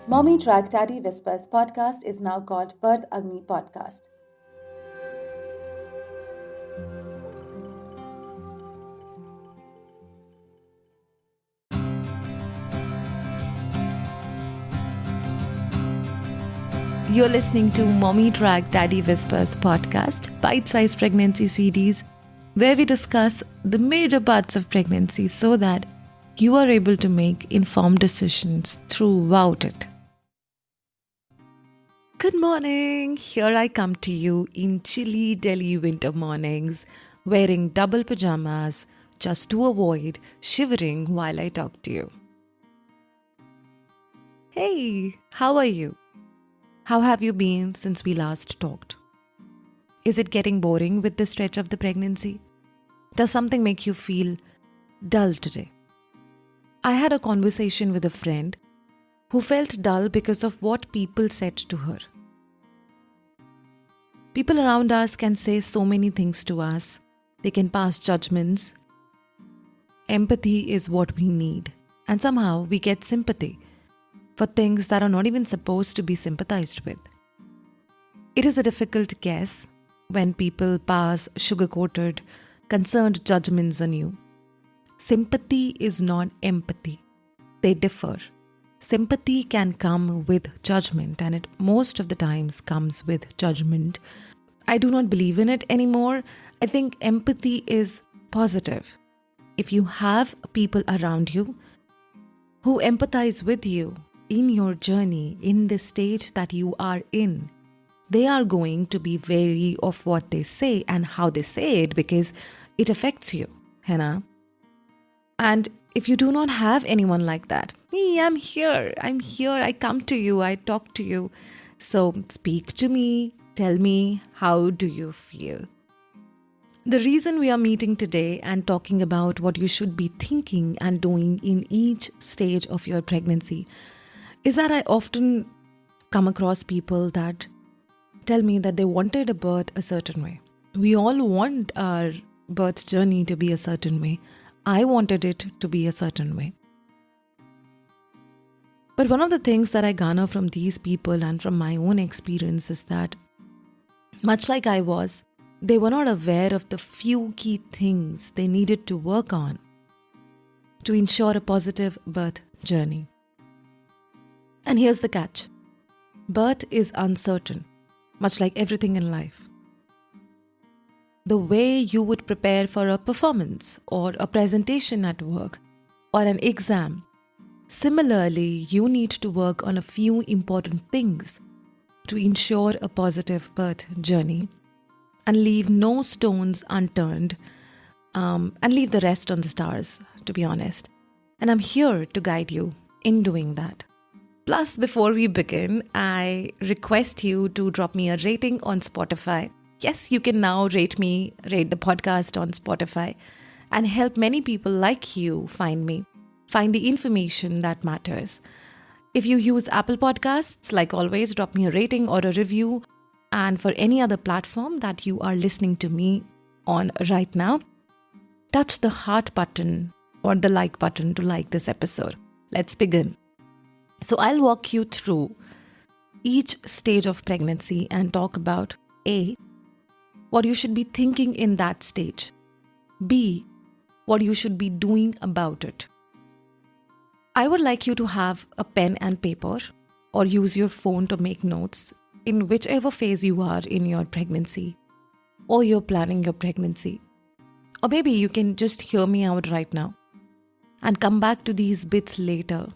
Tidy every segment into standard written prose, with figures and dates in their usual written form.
Mommytrack Daddy Whispers Podcast is now called Birth Agni Podcast. You're listening to Mommytrack Daddy Whispers Podcast, Bite-Sized Pregnancy Series, where we discuss the major parts of pregnancy so that you are able to make informed decisions throughout it. Good morning! Here I come to you in chilly Delhi winter mornings, wearing double pajamas just to avoid shivering while I talk to you. Hey, how are you? How have you been since we last talked? Is it getting boring with this stretch of the pregnancy? Does something make you feel dull today? I had a conversation with a friend who felt dull because of what people said to her. People around us can say so many things to us. They can pass judgments. Empathy is what we need, and somehow we get sympathy for things that are not even supposed to be sympathized with. It is a difficult guess when people pass sugar-coated, concerned judgments on you. Sympathy is not empathy. They differ. Sympathy can come with judgment, and it most of the times comes with judgment. I do not believe in it anymore. I think empathy is positive. If you have people around you who empathize with you, in your journey, in the stage that you are in, they are going to be wary of what they say and how they say it because it affects you, Hannah. And if you do not have anyone like that, hey, I'm here, I come to you, I talk to you. So speak to me, tell me, how do you feel? The reason we are meeting today and talking about what you should be thinking and doing in each stage of your pregnancy is that I often come across people that tell me that they wanted a birth a certain way. We all want our birth journey to be a certain way. I wanted it to be a certain way. But one of the things that I garner from these people and from my own experience is that, much like I was, they were not aware of the few key things they needed to work on to ensure a positive birth journey. And here's the catch. Birth is uncertain, much like everything in life. The way you would prepare for a performance or a presentation at work or an exam, similarly, you need to work on a few important things to ensure a positive birth journey and leave no stones unturned and leave the rest on the stars, to be honest. And I'm here to guide you in doing that. Plus, before we begin, I request you to drop me a rating on Spotify. Yes, you can now rate the podcast on Spotify and help many people like you find the information that matters. If you use Apple Podcasts, like always, drop me a rating or a review. And for any other platform that you are listening to me on right now, touch the heart button or the like button to like this episode. Let's begin. So I'll walk you through each stage of pregnancy and talk about A, what you should be thinking in that stage. B, what you should be doing about it. I would like you to have a pen and paper or use your phone to make notes in whichever phase you are in your pregnancy or you're planning your pregnancy. Or maybe you can just hear me out right now and come back to these bits later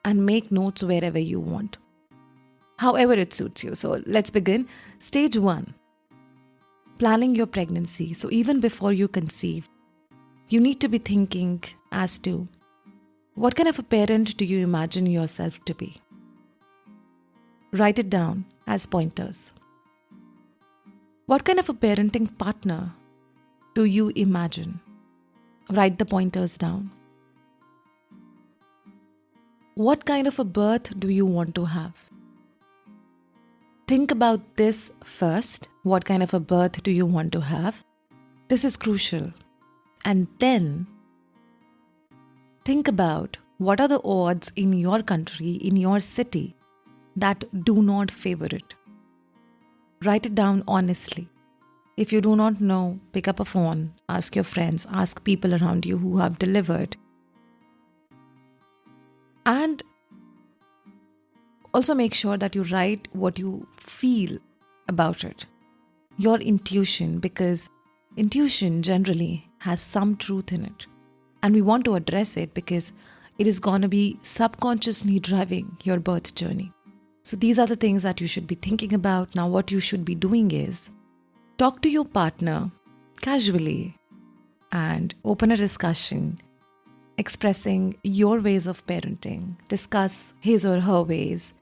and make notes wherever you want. However it suits you. So let's begin. Stage 1. Planning your pregnancy. So even before you conceive, you need to be thinking as to what kind of a parent do you imagine yourself to be? Write it down as pointers. What kind of a parenting partner do you imagine? Write the pointers down. What kind of a birth do you want to have? Think about this first. What kind of a birth do you want to have? This is crucial. And then think about what are the odds in your country, in your city, that do not favor it. Write it down honestly. If you do not know, pick up a phone, ask your friends, ask people around you who have delivered. And also make sure that you write what you feel about it. Your intuition, because intuition generally has some truth in it. And we want to address it because it is going to be subconsciously driving your birth journey. So these are the things that you should be thinking about. Now, what you should be doing is talk to your partner casually and open a discussion, expressing your ways of parenting. Discuss his or her ways,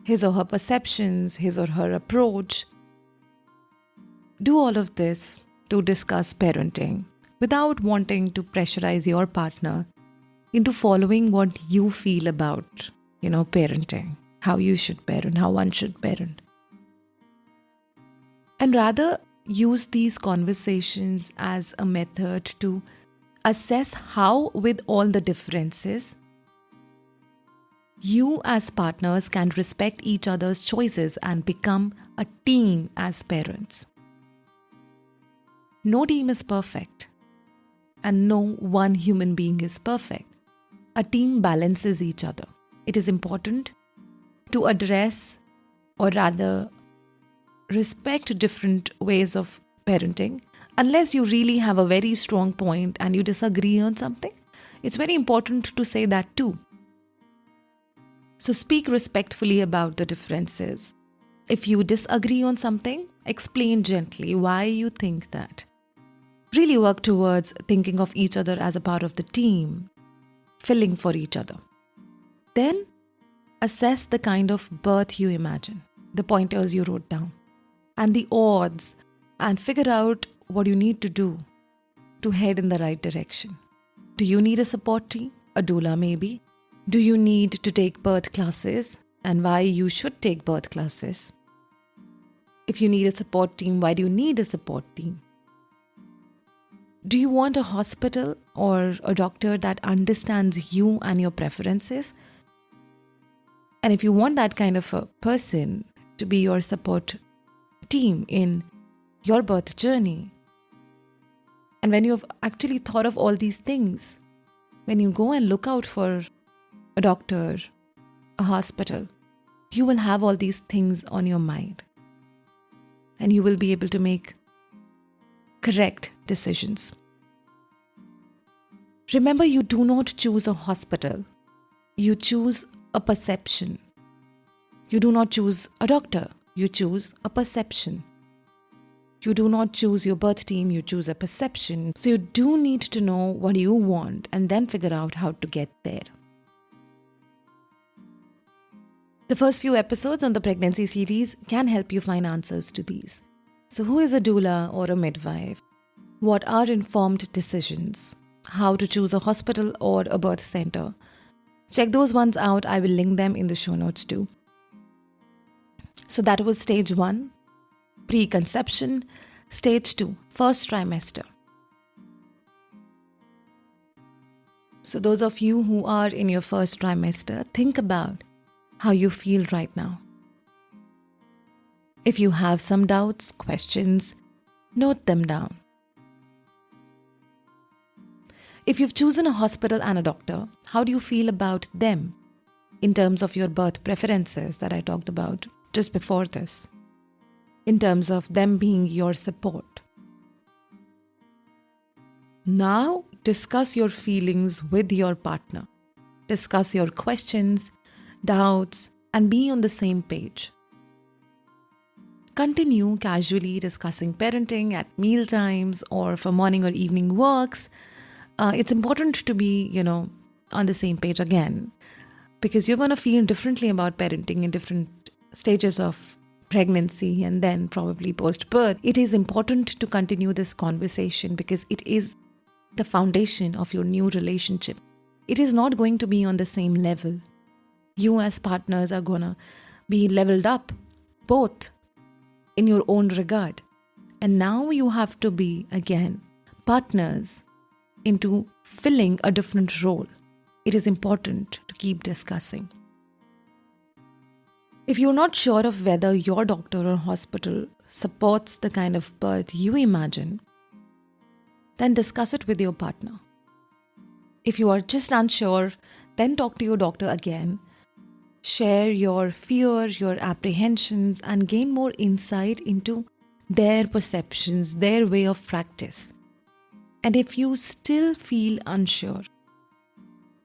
his or her perceptions, his or her approach. Do all of this to discuss parenting without wanting to pressurize your partner into following what you feel about, parenting, how you should parent, how one should parent. And rather use these conversations as a method to assess how, with all the differences, you as partners can respect each other's choices and become a team as parents. No team is perfect, and no one human being is perfect. A team balances each other. It is important to address, or rather respect, different ways of parenting. Unless you really have a very strong point and you disagree on something, it's very important to say that too. So speak respectfully about the differences. If you disagree on something, explain gently why you think that. Really work towards thinking of each other as a part of the team, filling for each other. Then assess the kind of birth you imagine, the pointers you wrote down, and the odds, and figure out what you need to do to head in the right direction. Do you need a support team? A doula maybe? Do you need to take birth classes, and why you should take birth classes? If you need a support team, why do you need a support team? Do you want a hospital or a doctor that understands you and your preferences? And if you want that kind of a person to be your support team in your birth journey, and when you've actually thought of all these things, when you go and look out for a doctor, a hospital, you will have all these things on your mind. And you will be able to make correct decisions. Remember, you do not choose a hospital. You choose a perception. You do not choose a doctor. You choose a perception. You do not choose your birth team. You choose a perception. So you do need to know what you want and then figure out how to get there. The first few episodes on the pregnancy series can help you find answers to these. So who is a doula or a midwife? What are informed decisions? How to choose a hospital or a birth center? Check those ones out. I will link them in the show notes too. So that was stage 1, preconception. Stage 2, first trimester. So those of you who are in your first trimester, think about how you feel right now. If you have some doubts, questions, note them down. If you've chosen a hospital and a doctor, how do you feel about them in terms of your birth preferences that I talked about just before this? In terms of them being your support. Now, discuss your feelings with your partner. Discuss your questions, doubts, and be on the same page. Continue casually discussing parenting at meal times or for morning or evening walks. It's important to be, on the same page again, because you're going to feel differently about parenting in different stages of pregnancy and then probably post-birth. It is important to continue this conversation because it is the foundation of your new relationship. It is not going to be on the same level. You as partners are going to be leveled up, both in your own regard. And now you have to be, again, partners into filling a different role. It is important to keep discussing. If you're not sure of whether your doctor or hospital supports the kind of birth you imagine, then discuss it with your partner. If you are just unsure, then talk to your doctor again. Share your fear, your apprehensions, and gain more insight into their perceptions, their way of practice. And if you still feel unsure,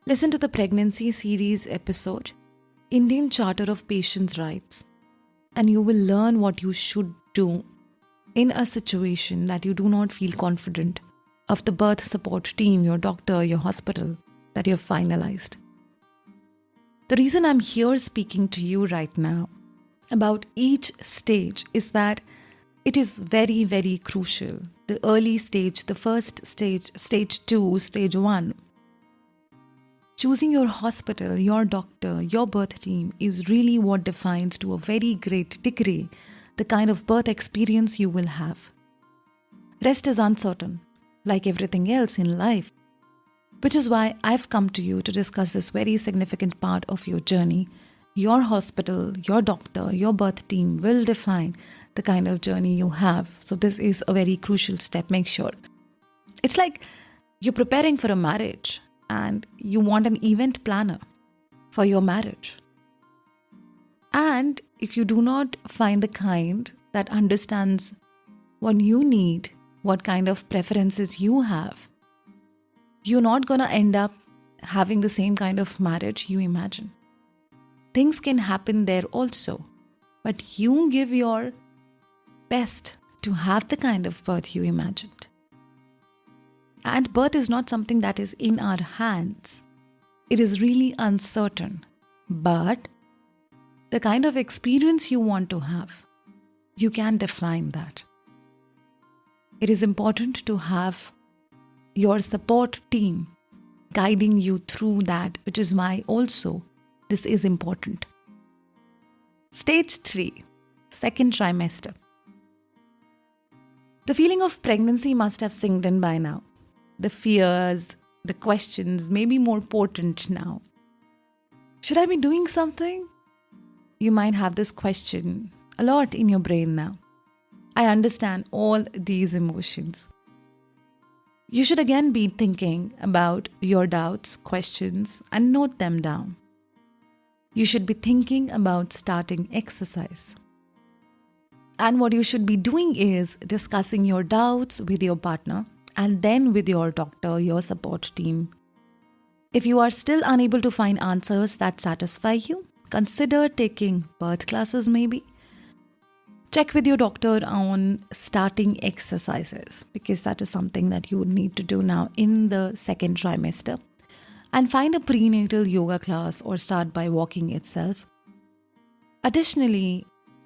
listen to the pregnancy series episode, Indian Charter of Patients' Rights, and you will learn what you should do in a situation that you do not feel confident of the birth support team, your doctor, your hospital that you have finalized. The reason I'm here speaking to you right now about each stage is that it is very, very crucial. The early stage, the first stage, stage 2, stage 1. Choosing your hospital, your doctor, your birth team is really what defines to a very great degree the kind of birth experience you will have. Rest is uncertain, like everything else in life, which is why I've come to you to discuss this very significant part of your journey. Your hospital, your doctor, your birth team will define the kind of journey you have. So this is a very crucial step. Make sure. It's like you're preparing for a marriage and you want an event planner for your marriage. And if you do not find the kind that understands what you need, what kind of preferences you have, you're not going to end up having the same kind of marriage you imagine. Things can happen there also, but you give your best to have the kind of birth you imagined. And birth is not something that is in our hands. It is really uncertain. But the kind of experience you want to have, you can define that. It is important to have your support team guiding you through that, which is why also this is important. Stage 3, second trimester. The feeling of pregnancy must have sinked in by now. The fears, the questions may be more potent now. Should I be doing something? You might have this question a lot in your brain now. I understand all these emotions. You should again be thinking about your doubts, questions, and note them down. You should be thinking about starting exercise. And what you should be doing is discussing your doubts with your partner and then with your doctor, your support team. If you are still unable to find answers that satisfy you, consider taking birth classes maybe. Check with your doctor on starting exercises because that is something that you would need to do now in the second trimester. And find a prenatal yoga class or start by walking itself. Additionally,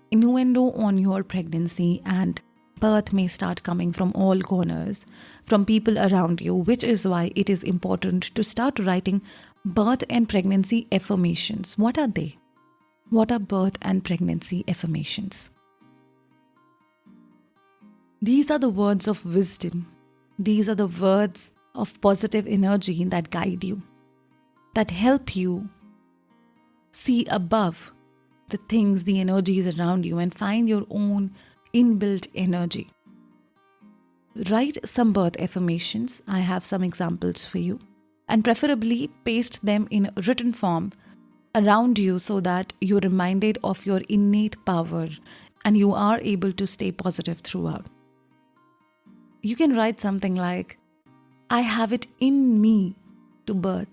innuendo on your pregnancy and birth may start coming from all corners, from people around you, which is why it is important to start writing birth and pregnancy affirmations. What are they? What are birth and pregnancy affirmations? These are the words of wisdom. These are the words of positive energy that guide you, that help you see above the things, the energies around you and find your own inbuilt energy. Write some birth affirmations. I have some examples for you. And preferably paste them in written form around you so that you're reminded of your innate power and you are able to stay positive throughout. You can write something like, I have it in me to birth.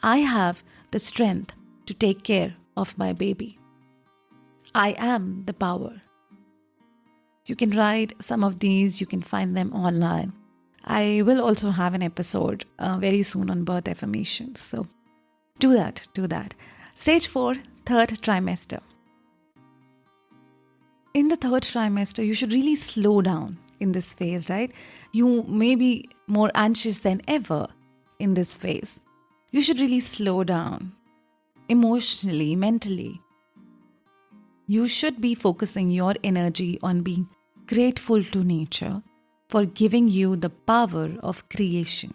I have the strength to take care of my baby. I am the power. You can write some of these, you can find them online. I will also have an episode very soon on birth affirmations. So do that. Stage 4, third trimester. In the third trimester, you should really slow down in this phase, right? You may be more anxious than ever in this phase. You should really slow down emotionally, mentally. You should be focusing your energy on being grateful to nature for giving you the power of creation.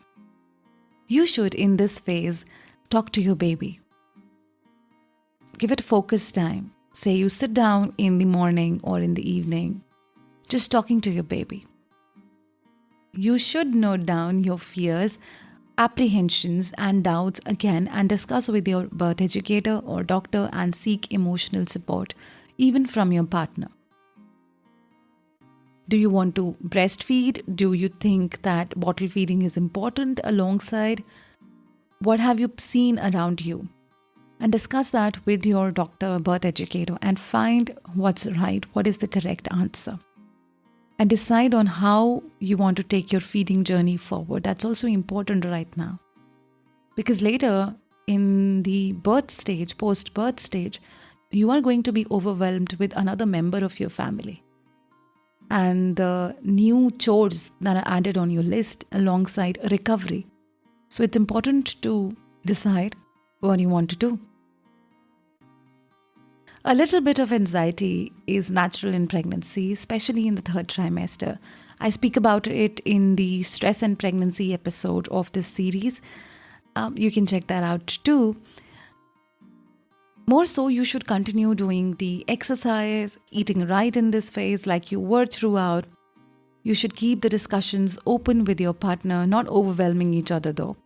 You should, in this phase, talk to your baby. Give it focused time. Say you sit down in the morning or in the evening, just talking to your baby. You should note down your fears, apprehensions, and doubts again and discuss with your birth educator or doctor and seek emotional support, even from your partner. Do you want to breastfeed? Do you think that bottle feeding is important alongside? What have you seen around you? And discuss that with your doctor or birth educator and find what's right, what is the correct answer. And decide on how you want to take your feeding journey forward. That's also important right now. Because later in the birth stage, post-birth stage, you are going to be overwhelmed with another member of your family. And the new chores that are added on your list alongside recovery. So it's important to decide what you want to do. A little bit of anxiety is natural in pregnancy, especially in the third trimester. I speak about it in the stress and pregnancy episode of this series. You can check that out too. More so, you should continue doing the exercise, eating right in this phase like you were throughout. You should keep the discussions open with your partner, not overwhelming each other though.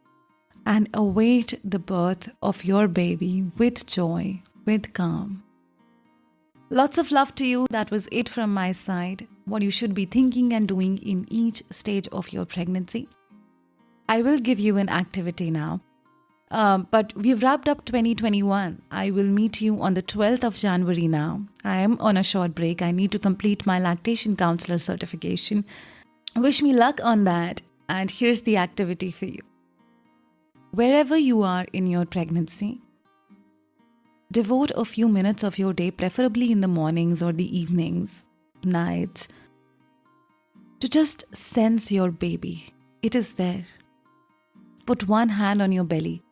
And await the birth of your baby with joy, with calm. Lots of love to you. That was it from my side. What you should be thinking and doing in each stage of your pregnancy. I will give you an activity now. But we've wrapped up 2021. I will meet you on the 12th of January now. I am on a short break. I need to complete my lactation counselor certification. Wish me luck on that. And here's the activity for you. Wherever you are in your pregnancy, devote a few minutes of your day, preferably in the mornings or the evenings, nights, to just sense your baby. It is there. Put one hand on your belly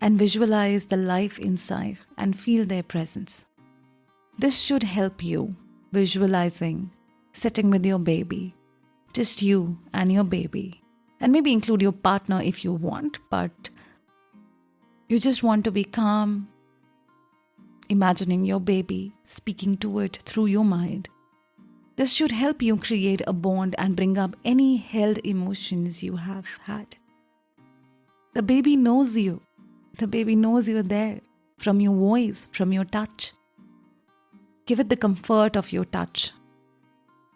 and visualize the life inside and feel their presence. This should help you visualizing, sitting with your baby, just you and your baby, and maybe include your partner if you want, but you just want to be calm, imagining your baby, speaking to it through your mind. This should help you create a bond and bring up any held emotions you have had. The baby knows you. The baby knows you're there from your voice, from your touch. Give it the comfort of your touch,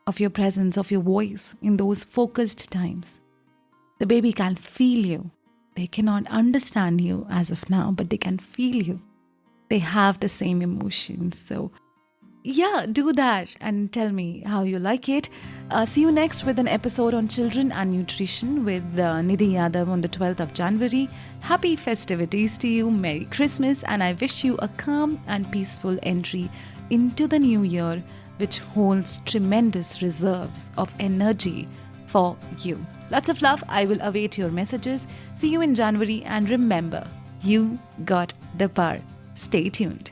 of your presence, of your voice in those focused times. The baby can feel you. They cannot understand you as of now, but they can feel you. They have the same emotions. So yeah, do that and tell me how you like it. See you next with an episode on children and nutrition with Nidhi Yadav on the 12th of January. Happy festivities to you. Merry Christmas. And I wish you a calm and peaceful entry into the new year, which holds tremendous reserves of energy for you. Lots of love. I will await your messages. See you in January. And remember, you got the power. Stay tuned.